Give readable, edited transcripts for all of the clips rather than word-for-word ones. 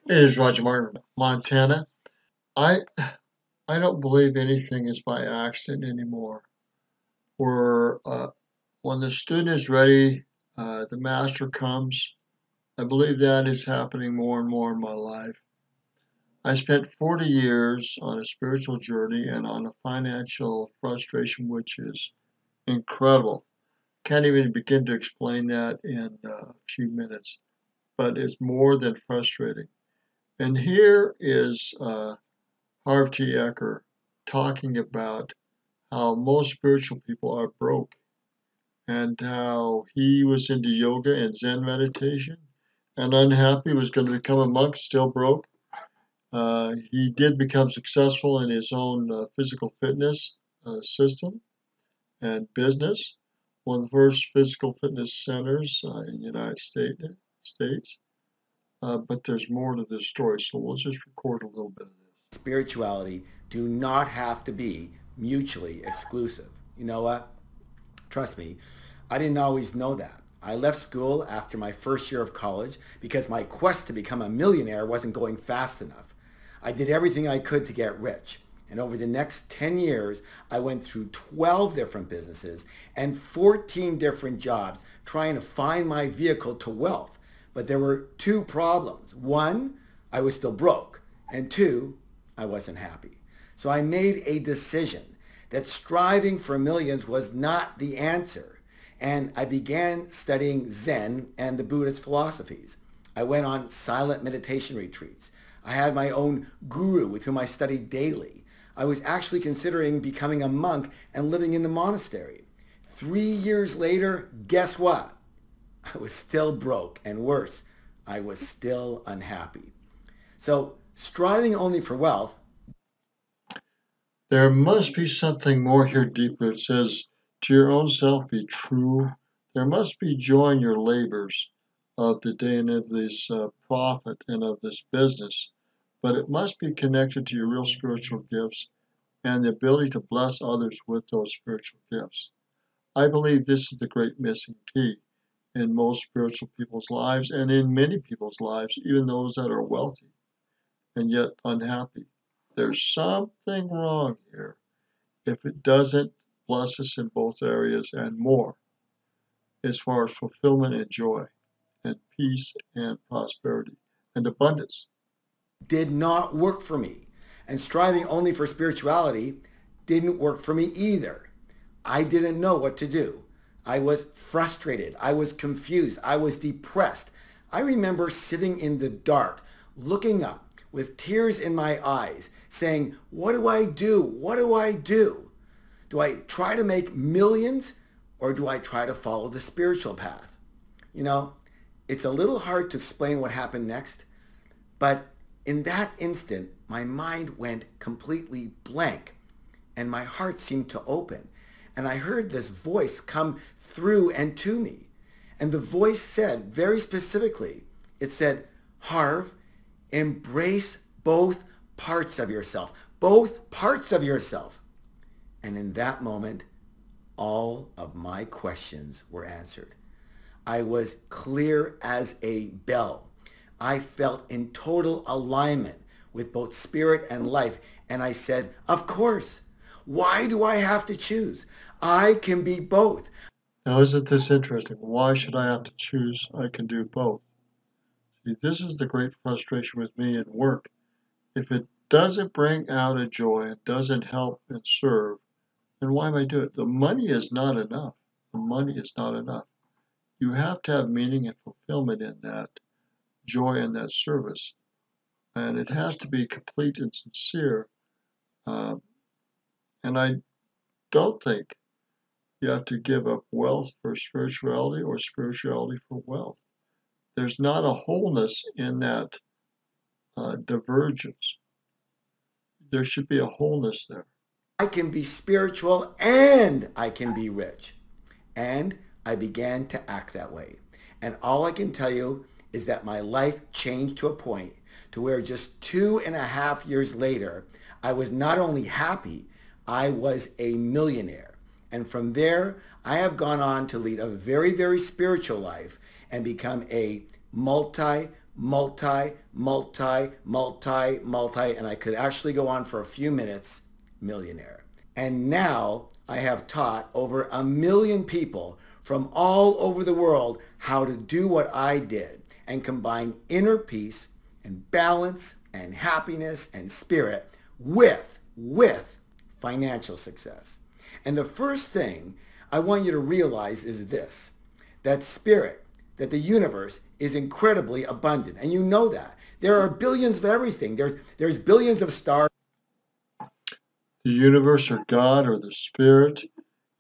It is Roger Martin, Montana. I I don't believe anything is by accident anymore. Where when the student is ready, the master comes. I believe that is happening more and more in my life. I spent 40 years on a spiritual journey and on a financial frustration, which is incredible. Can't even begin to explain that in a few minutes, but it's more than frustrating. And here is Harv Eker talking about how most spiritual people are broke and how he was into yoga and Zen meditation and unhappy, was going to become a monk, still broke. He did become successful in his own physical fitness system and business, one of the first physical fitness centers in the United States. But there's more to this story, so we'll just record a little bit of this. Spirituality do not have to be mutually exclusive. You know what? Trust me, I didn't always know that. I left school after my first year of college because my quest to become a millionaire wasn't going fast enough. I did everything I could to get rich. And over the next 10 years, I went through 12 different businesses and 14 different jobs trying to find my vehicle to wealth. But there were two problems. One, I was still broke. And two, I wasn't happy. So I made a decision that striving for millions was not the answer. And I began studying Zen and the Buddhist philosophies. I went on silent meditation retreats. I had my own guru with whom I studied daily. I was actually considering becoming a monk and living in the monastery. 3 years later, guess what? I was still broke, and worse, I was still unhappy. So striving only for wealth. There must be something more here deeper. It says, to your own self be true. There must be joy in your labors of the day and of this profit and of this business, but it must be connected to your real spiritual gifts and the ability to bless others with those spiritual gifts. I believe this is the great missing key in most spiritual people's lives and in many people's lives, even those that are wealthy and yet unhappy. There's something wrong here if it doesn't bless us in both areas and more as far as fulfillment and joy and peace and prosperity and abundance. Did not work for me. And striving only for spirituality didn't work for me either. I didn't know what to do. I was frustrated. I was confused. I was depressed. I remember sitting in the dark, looking up with tears in my eyes, saying, what do I do? What do I do? Do I try to make millions or do I try to follow the spiritual path? You know, it's a little hard to explain what happened next, but in that instant, my mind went completely blank and my heart seemed to open. And I heard this voice come through and to me. And the voice said very specifically, it said, Harv, embrace both parts of yourself, both parts of yourself. And in that moment, all of my questions were answered. I was clear as a bell. I felt in total alignment with both spirit and life. And I said, of course, why do I have to choose? I can be both. Now, isn't this interesting? Why should I have to choose? I can do both. See, this is the great frustration with me in work. If it doesn't bring out a joy, it doesn't help and serve, then why am I doing it? The money is not enough. The money is not enough. You have to have meaning and fulfillment in that joy and that service. And it has to be complete and sincere. Um, and I don't think you have to give up wealth for spirituality or spirituality for wealth. There's not a wholeness in that divergence. There should be a wholeness there. I can be spiritual and I can be rich. And I began to act that way. And all I can tell you is that my life changed to a point to where just 2.5 years later, I was not only happy, I was a millionaire. And from there, I have gone on to lead a very, very spiritual life and become a multi multi, and I could actually go on for a few minutes, millionaire. And now I have taught over 1 million people from all over the world how to do what I did and combine inner peace and balance and happiness and spirit with financial success. And the first thing I want you to realize is this, that spirit, that the universe is incredibly abundant. And you know that. There are billions of everything. There's billions of stars. The universe or God or the spirit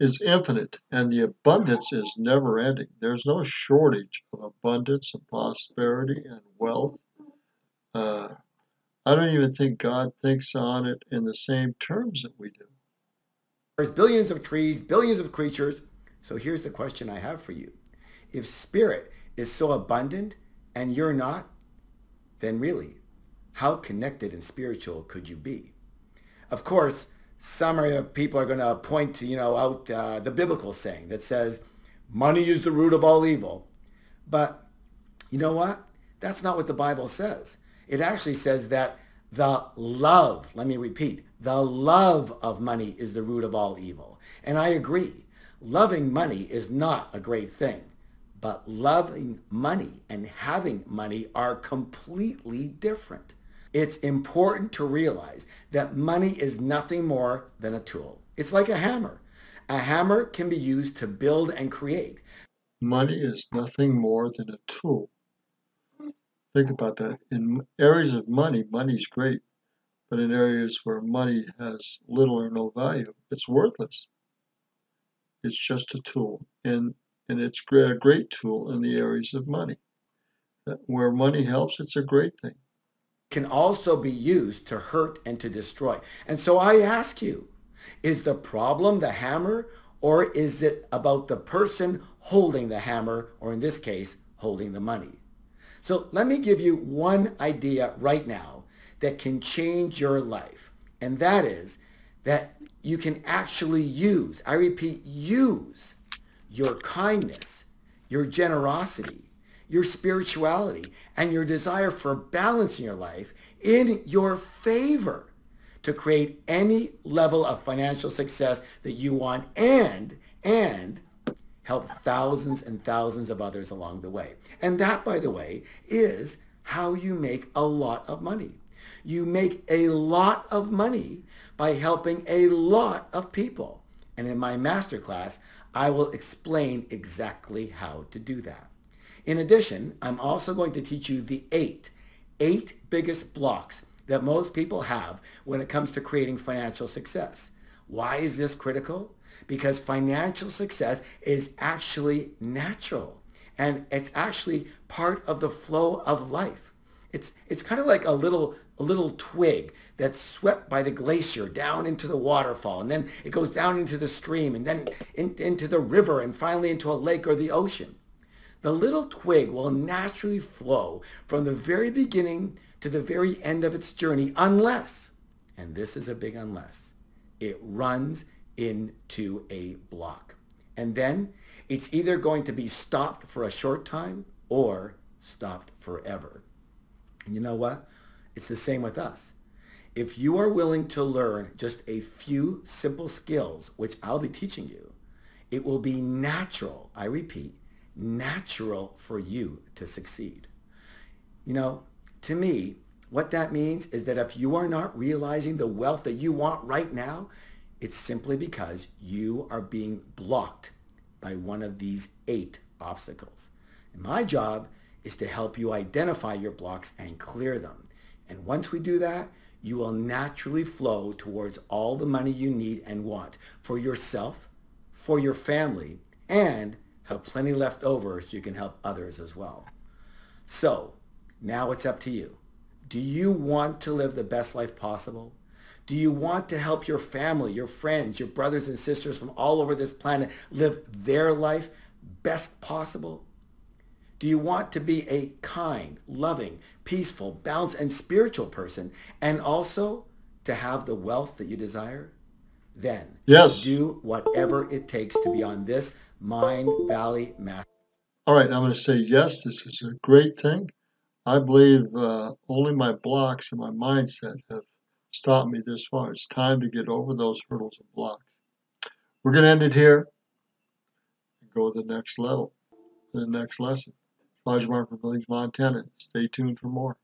is infinite and the abundance is never ending. There's no shortage of abundance and prosperity and wealth. Uh, I don't even think God thinks on it in the same terms that we do. There's billions of trees, billions of creatures. So here's the question I have for you. If spirit is so abundant and you're not, then really, how connected and spiritual could you be? Of course, some people are going to point to, out the biblical saying that says, money is the root of all evil. But you know what? That's not what the Bible says. It actually says that the love, let me repeat, the love of money is the root of all evil. And I agree. Loving money is not a great thing. But loving money and having money are completely different. It's important to realize that money is nothing more than a tool. It's like a hammer. A hammer can be used to build and create. Money is nothing more than a tool. Think about that. In areas of money, money's great. But in areas where money has little or no value, it's worthless. It's just a tool. And it's a great tool in the areas of money. Where money helps, it's a great thing. Can also be used to hurt and to destroy. And so I ask you, is the problem the hammer, or is it about the person holding the hammer, or in this case, holding the money? So let me give you one idea right now that can change your life. And that is that you can actually use, I repeat, use your kindness, your generosity, your spirituality, and your desire for balance in your life in your favor to create any level of financial success that you want and help thousands and thousands of others along the way. And that, by the way, is how you make a lot of money. You make a lot of money by helping a lot of people. And in my masterclass, I will explain exactly how to do that. In addition, I'm also going to teach you the eight biggest blocks that most people have when it comes to creating financial success. Why is this critical? Because financial success is actually natural and it's actually part of the flow of life. It's kind of like a little twig that's swept by the glacier down into the waterfall, and then it goes down into the stream, and then into the river, and finally into a lake or the ocean. The little twig will naturally flow from the very beginning to the very end of its journey unless, and this is a big unless, it runs into a block. And then it's either going to be stopped for a short time or stopped forever. And you know what? It's the same with us. If you are willing to learn just a few simple skills, which I'll be teaching you, it will be natural, I repeat, natural for you to succeed. To me, what that means is that if you are not realizing the wealth that you want right now, it's simply because you are being blocked by one of these 8 obstacles. And my job is to help you identify your blocks and clear them. And once we do that, you will naturally flow towards all the money you need and want for yourself, for your family, and have plenty left over so you can help others as well. So now it's up to you. Do you want to live the best life possible? Do you want to help your family, your friends, your brothers and sisters from all over this planet live their life best possible? Do you want to be a kind, loving, peaceful, balanced, and spiritual person, and also to have the wealth that you desire? Then Yes. do whatever it takes to be on this Mind Valley Master. All right, I'm going to say yes, this is a great thing. I believe only my blocks and my mindset have stopped me this far. It's time to get over those hurdles and blocks. We're going to end it here and go to the next level, to the next lesson. Roger Martin from Billings, Montana. Stay tuned for more.